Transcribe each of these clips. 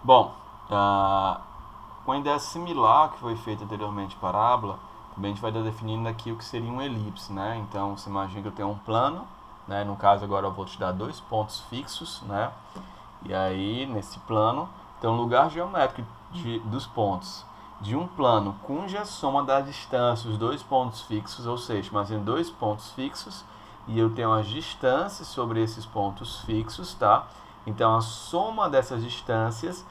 Bom, com a ideia similar que foi feita anteriormente parábola, também a gente vai estar definindo aqui o que seria um elipse, né? Então, você imagina que eu tenho um plano, né? No caso agora eu vou te dar dois pontos fixos, né? E aí, nesse plano, tem um lugar geométrico dos pontos de um plano cuja soma da distância, os dois pontos fixos, ou seja, imagina dois pontos fixos, e eu tenho as distâncias sobre esses pontos fixos, tá? Então, a soma dessas distâncias,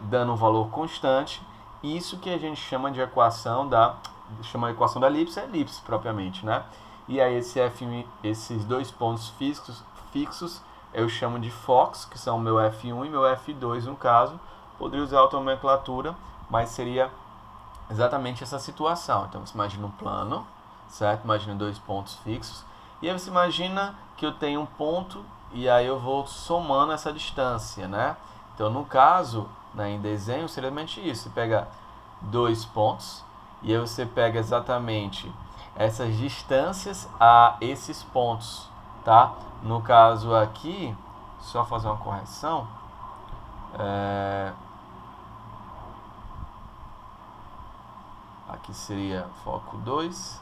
dando um valor constante, isso que a gente chama de equação chama de equação da elipse, é elipse propriamente, né? E aí esses dois pontos fixos eu chamo de fox, que são o meu F1 e meu F2 no caso. Poderia usar outra nomenclatura, mas seria exatamente essa situação. Então você imagina um plano, certo? Imagina dois pontos fixos. E aí você imagina que eu tenho um ponto e aí eu vou somando essa distância, né? Então no caso, né, em desenho, seria realmente isso. Você pega dois pontos e aí você pega exatamente essas distâncias a esses pontos, tá? No caso aqui, só fazer uma correção, aqui seria foco 2,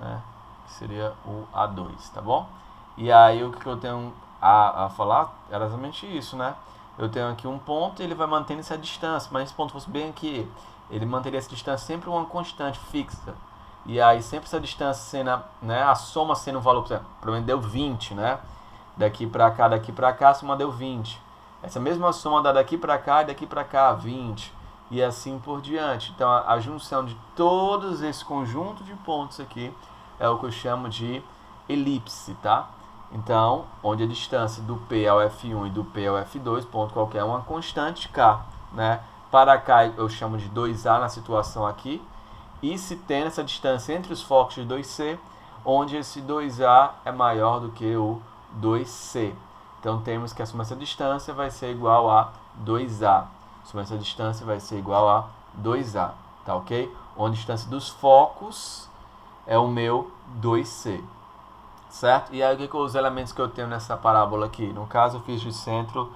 né? Que seria o A2, tá bom? E aí o que eu tenho a falar era exatamente isso, né? Eu tenho aqui um ponto e ele vai mantendo essa distância, mas esse ponto fosse bem aqui, ele manteria essa distância sempre uma constante fixa. E aí sempre essa distância sendo, né, a soma sendo um valor, por exemplo, para mim deu 20, né? Daqui para cá, a soma deu 20. Essa mesma soma dá daqui para cá e daqui para cá 20. E assim por diante. Então a junção de todos esse conjunto de pontos aqui é o que eu chamo de elipse, tá? Então, onde a distância do P ao F1 e do P ao F2, ponto qualquer, é uma constante K, né? Para cá eu chamo de 2A na situação aqui. E se tem essa distância entre os focos de 2C, onde esse 2A é maior do que o 2C. Então temos que a soma dessa distância vai ser igual a 2A. A soma dessa distância vai ser igual a 2A, tá ok? Onde a distância dos focos é o meu 2C, certo? E aí o que os elementos que eu tenho nessa parábola aqui? No caso eu fiz de centro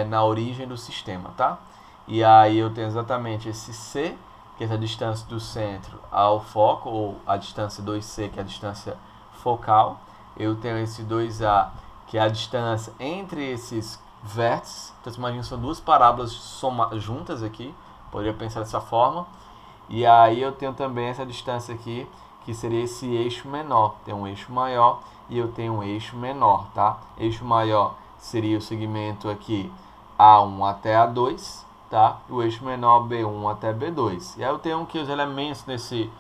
na origem do sistema, tá? E aí eu tenho exatamente esse C, que é a distância do centro ao foco, ou a distância 2C, que é a distância focal. Eu tenho esse 2A, que é a distância entre esses vértices. Então, você imagina que são duas parábolas juntas aqui, poderia pensar dessa forma. E aí eu tenho também essa distância aqui, que seria esse eixo menor. Tem um eixo maior e eu tenho um eixo menor, tá? Eixo maior seria o segmento aqui A1 até A2, tá? E o eixo menor B1 até B2. E aí eu tenho aqui os elementos nesse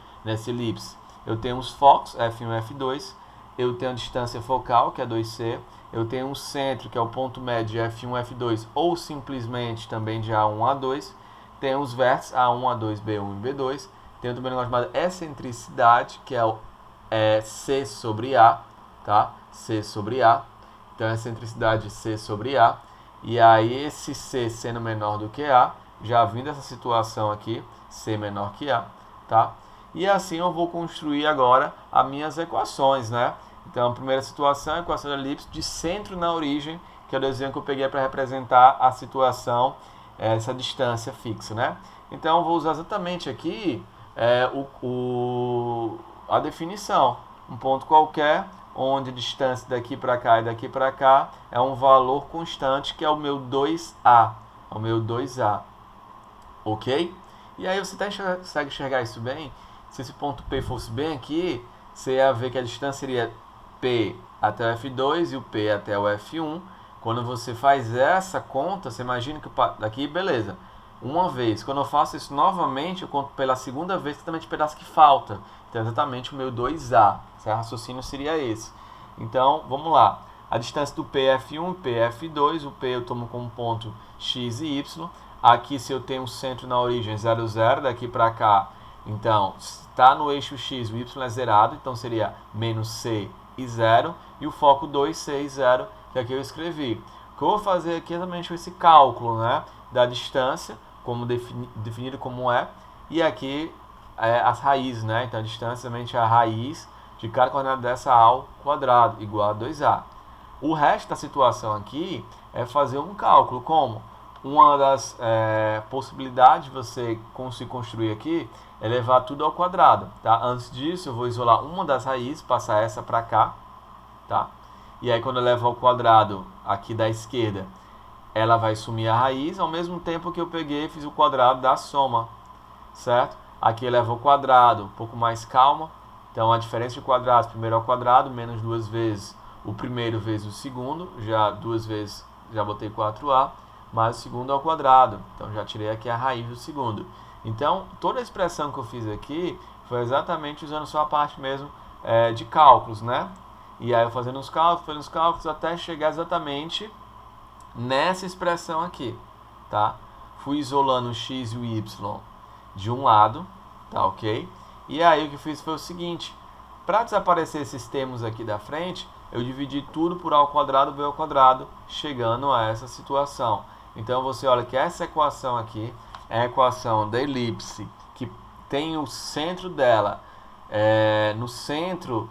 elipse. Eu tenho os focos, F1 e F2. Eu tenho a distância focal, que é 2C. Eu tenho um centro, que é o ponto médio de F1 e F2, ou simplesmente também de A1 a A2. Tenho os vértices A1, A2, B1 e B2. Tenho também um negócio chamado excentricidade, que é C sobre A, tá? C sobre A. Então, excentricidade C sobre A. E aí, esse C sendo menor do que A, já vindo essa situação aqui, C menor que A, tá? E assim eu vou construir agora as minhas equações, né? Então, a primeira situação é a equação da elipse de centro na origem, que é o desenho que eu peguei para representar a situação, essa distância fixa, né? Então, eu vou usar exatamente aqui a definição. Um ponto qualquer, onde a distância daqui para cá e daqui para cá é um valor constante, que é o meu 2A. É o meu 2A. Ok? E aí você consegue enxergar isso bem? Se esse ponto P fosse bem aqui, você ia ver que a distância seria P até o F2 e o P até o F1. Quando você faz essa conta, você imagina que daqui, beleza, uma vez. Quando eu faço isso novamente, eu conto pela segunda vez exatamente o pedaço que falta. Então, exatamente o meu 2A. Esse raciocínio seria esse. Então, vamos lá. A distância do PF1 e PF2, o P eu tomo como ponto x e y. Aqui, se eu tenho um centro na origem 0, 0, daqui para cá, então, está no eixo x, o y é zerado, então seria menos c e 0. E o foco 2, c e 0, que aqui eu escrevi. O que eu vou fazer aqui é exatamente esse cálculo, né, da distância, como definido como é, e aqui as raízes, né? Então a distância somente é a raiz de cada coordenada dessa ao quadrado, igual a 2A. O resto da situação aqui é fazer um cálculo, como uma das possibilidades de você conseguir construir aqui é levar tudo ao quadrado, tá? Antes disso, eu vou isolar uma das raízes, passar essa para cá, tá? E aí, quando eu levo ao quadrado aqui da esquerda, ela vai sumir a raiz, ao mesmo tempo que eu peguei e fiz o quadrado da soma, certo? Aqui eu levo ao quadrado, um pouco mais calma. Então, a diferença de quadrados, primeiro ao quadrado, menos 2 vezes o primeiro vezes o segundo, já 2 vezes, já botei 4a, mais o segundo ao quadrado. Então, já tirei aqui a raiz do segundo. Então, toda a expressão que eu fiz aqui foi exatamente usando só a parte mesmo de cálculos, né? E aí eu fazendo os cálculos, até chegar exatamente nessa expressão aqui, tá? Fui isolando o x e o y de um lado, tá ok? E aí o que eu fiz foi o seguinte, para desaparecer esses termos aqui da frente, eu dividi tudo por a ao quadrado, b ao quadrado, chegando a essa situação. Então você olha que essa equação aqui é a equação da elipse, que tem o centro dela no centro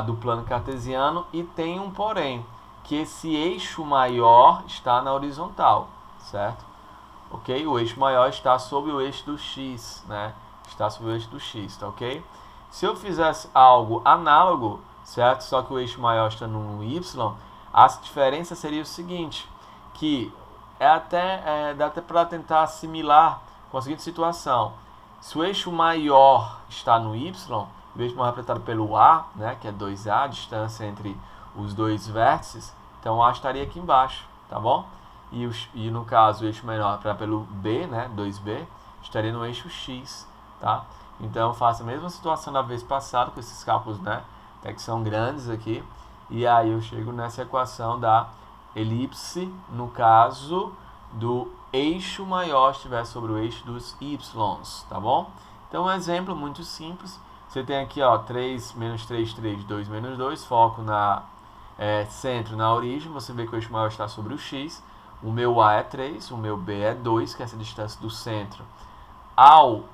do plano cartesiano e tem um porém, que esse eixo maior está na horizontal, certo? Ok? O eixo maior está sobre o eixo do x, né? Está sobre o eixo do x, tá ok? Se eu fizesse algo análogo, certo? Só que o eixo maior está no y, a diferença seria o seguinte, que dá até para tentar assimilar com a seguinte situação. Se o eixo maior está no y, o eixo maior representado pelo a, né, que é 2a, a distância entre os dois vértices, então a estaria aqui embaixo, tá bom? E no caso, o eixo menor representado pelo b, né, 2b, estaria no eixo x, tá? Então eu faço a mesma situação da vez passada, com esses cálculos, né, até que são grandes aqui, e aí eu chego nessa equação da elipse, no caso do eixo maior estiver sobre o eixo dos y's, tá bom? Então um exemplo muito simples, você tem aqui, ó, 3 menos 3, 3, 2 menos 2, foco na centro na origem, você vê que o eixo maior está sobre o x, o meu a é 3, o meu b é 2, que é essa distância do centro ao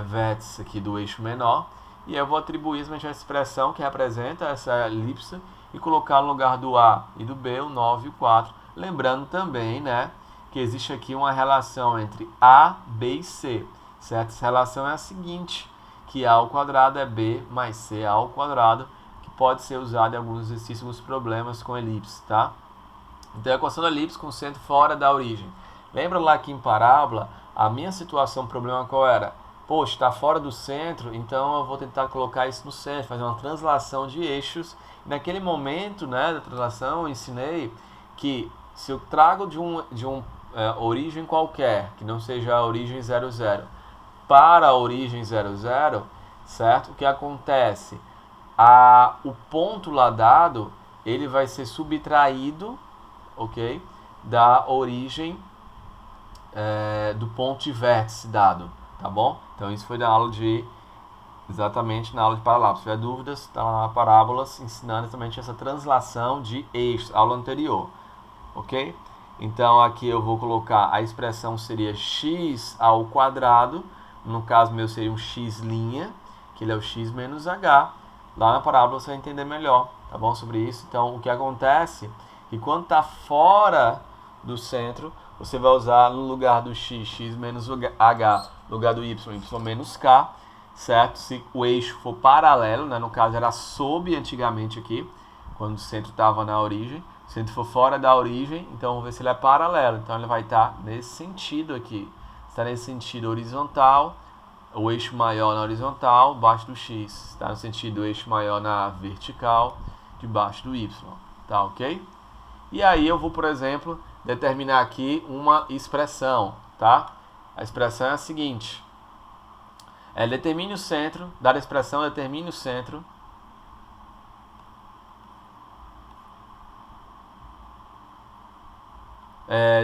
vértice aqui do eixo menor, e eu vou atribuir essa expressão que representa essa elipse e colocar no lugar do a e do b o 9 e o 4, lembrando também, né, que existe aqui uma relação entre a, b e c, certo? Essa relação é a seguinte, que a ao quadrado é b mais c ao quadrado, que pode ser usado em alguns exercícios, alguns problemas com elipse, tá? Então, a equação da elipse com o centro fora da origem. Lembra lá que em parábola, a minha situação, o problema qual era? Poxa, está fora do centro, então eu vou tentar colocar isso no centro, fazer uma translação de eixos. E naquele momento, né, da translação, eu ensinei que se eu trago de uma origem qualquer, que não seja a origem 0, 0, para a origem 0, 0, certo? O que acontece? O ponto lá dado, ele vai ser subtraído, ok? Da origem do ponto de vértice dado, tá bom? Então isso foi na aula exatamente na aula de parábolas. Se tiver dúvidas, está lá na parábolas ensinando exatamente essa translação de eixos, aula anterior, ok? Então aqui eu vou colocar, a expressão seria x ao quadrado, no caso meu seria um x', que ele é o x menos h. Lá na parábola você vai entender melhor, tá bom, sobre isso. Então o que acontece é que quando está fora do centro, você vai usar no lugar do x, x menos h, no lugar do y, y menos k, certo? Se o eixo for paralelo, né? No caso era sob antigamente aqui, quando o centro estava na origem. Se o centro for fora da origem, então vamos ver se ele é paralelo. Então ele vai estar nesse sentido aqui. Está nesse sentido horizontal, o eixo maior na horizontal, debaixo do x. Está no sentido do eixo maior na vertical, debaixo do y. Tá ok? E aí eu vou, por exemplo, determinar aqui uma expressão, tá? A expressão é a seguinte. Determine o centro, dada a expressão, determine o centro.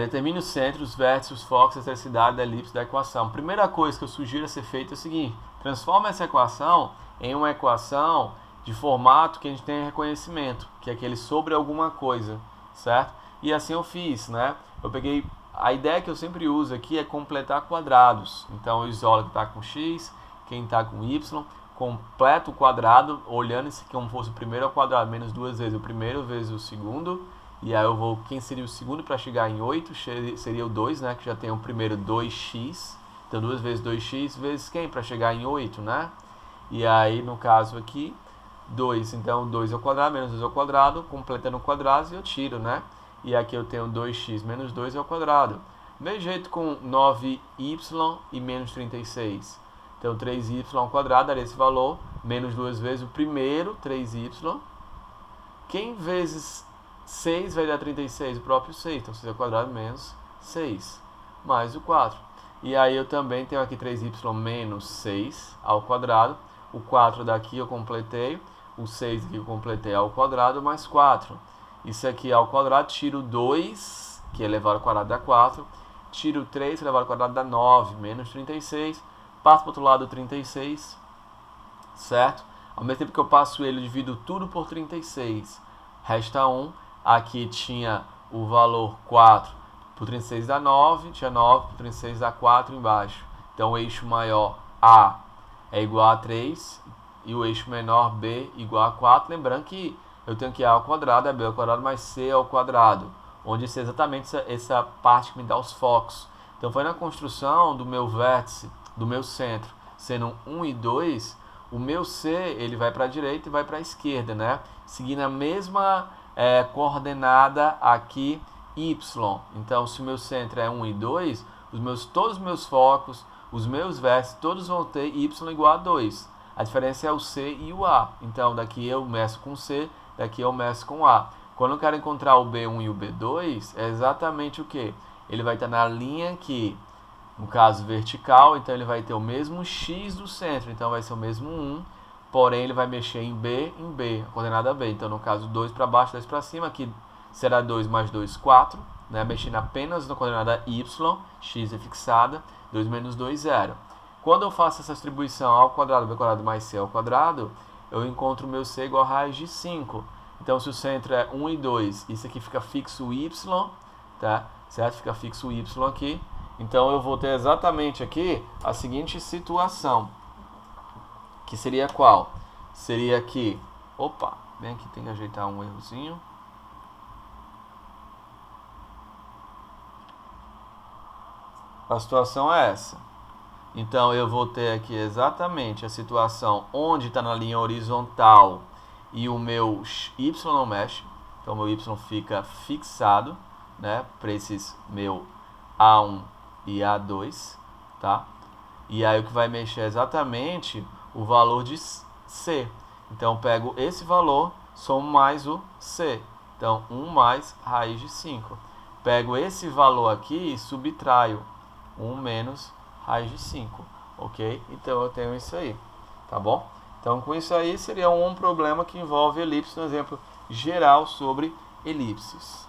Determine o centro, os vértices, os focos, a excentricidade da elipse da equação. Primeira coisa que eu sugiro a ser feita é o seguinte. Transforma essa equação em uma equação de formato que a gente tem reconhecimento, que é aquele sobre alguma coisa, certo? E assim eu fiz, né? Eu peguei, a ideia que eu sempre uso aqui é completar quadrados. Então eu isolo quem está com x, quem está com y, completo o quadrado, olhando isso aqui como fosse o primeiro ao quadrado, menos 2 vezes o primeiro vezes o segundo, E aí eu vou, quem seria o segundo para chegar em 8? Seria o 2, né? Que já tem o primeiro 2x. Então 2 vezes 2x vezes quem para chegar em 8, né? E aí, no caso aqui, 2. Então 2 ao quadrado menos 2 ao quadrado, completando o quadrado e eu tiro, né? E aqui eu tenho 2x menos 2 ao quadrado. Mesmo jeito com 9y e menos 36. Então 3y ao quadrado daria esse valor, menos 2 vezes o primeiro, 3y. Quem vezes 6 vai dar 36? O próprio 6. Então 6 ao quadrado menos 6, mais o 4. E aí eu também tenho aqui 3y menos 6 ao quadrado. O 4 daqui eu completei. O 6 aqui eu completei ao quadrado, mais 4. Isso aqui ao quadrado, tiro 2, que é elevado ao quadrado dá 4. Tiro 3, que é elevado ao quadrado dá 9, menos 36. Passo para o outro lado 36, certo? Ao mesmo tempo que eu passo ele, eu divido tudo por 36. Resta 1. Aqui tinha o valor 4 por 36 dá 9. Tinha 9 por 36 dá 4 embaixo. Então o eixo maior A é igual a 3 e o eixo menor B igual a 4. Lembrando que eu tenho que A ao quadrado é B ao quadrado mais C ao quadrado, onde isso é exatamente essa parte que me dá os focos. Então foi na construção do meu vértice, do meu centro, sendo 1 e 2, o meu C ele vai para a direita e vai para a esquerda, né? Seguindo a mesma coordenada aqui, Y. Então se o meu centro é 1 e 2, todos os meus focos, os meus vértices, todos vão ter Y igual a 2. A diferença é o C e o A. Então daqui eu meço com C, daqui eu meço com A. Quando eu quero encontrar o B1 e o B2, é exatamente o que? Ele vai estar na linha aqui, no caso vertical, então ele vai ter o mesmo X do centro, então vai ser o mesmo 1, porém ele vai mexer em B, a coordenada B. Então no caso 2 para baixo, 2 para cima, aqui será 2 mais 2, 4, né? Mexendo apenas na coordenada Y, X é fixada, 2 menos 2, 0. Quando eu faço essa distribuição ao quadrado, B ao quadrado mais C ao quadrado, eu encontro o meu C igual a raiz de 5. Então, se o centro é 1 e 2, isso aqui fica fixo Y, tá? Certo? Fica fixo Y aqui. Então, eu vou ter exatamente aqui a seguinte situação. Que seria qual? Seria aqui... Opa, bem aqui tem que ajeitar um errozinho. A situação é essa. Então, eu vou ter aqui exatamente a situação onde está na linha horizontal e o meu Y não mexe. Então, o meu Y fica fixado, né, para esses meu A1 e A2, tá? E aí, o que vai mexer é exatamente o valor de C. Então, eu pego esse valor, somo mais o C. Então, 1 mais raiz de 5. Pego esse valor aqui e subtraio 1 menos raiz de 5, ok? Então eu tenho isso aí, tá bom? Então com isso aí seria um problema que envolve elipse, um exemplo geral sobre elipses.